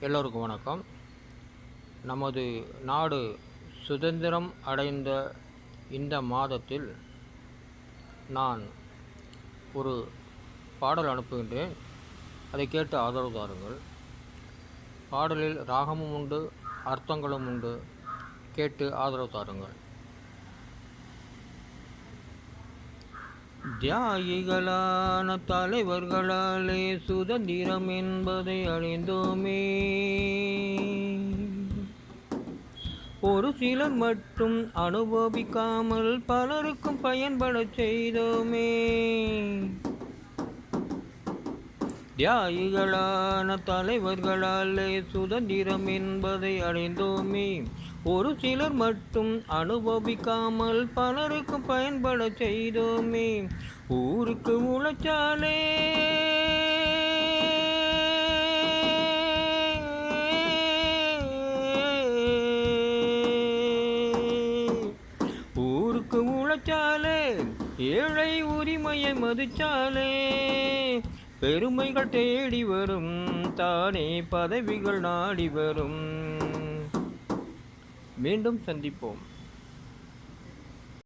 எல்லோருக்கும் வணக்கம். நமது நாடு சுதந்திரம் அடைந்த இந்த மாதத்தில் நான் ஒரு பாடல் அனுப்புகின்றேன். அதை கேட்டு ஆதரவு தாருங்கள். பாடலில் ராகமும் உண்டு, அர்த்தங்களும் உண்டு. கேட்டு ஆதரவு தாருங்கள். தியாகிகளான தலைவர்களாலே சுதந்திரம் என்பதை அழிந்தோமே. ஒரு சிலர் மட்டும் அனுபவிக்காமல் பலருக்கும் பயன்பட செய்தோமே. தியாகிகளான தலைவர்களாலே சுதந்திரம் என்பதை அடைந்தோமே. ஒரு சிலர் மட்டும் அனுபவிக்காமல் பலருக்கும் பயன்பட செய்தோமே. ஊருக்கு உழைச்சாலே ஊருக்கு உழைச்சாலே ஏழை உரிமையை மதிச்சாலே பெருமைகள் தேடி வரும், தானே பதவிகள் நாடி வரும். மீண்டும் சந்திப்போம்.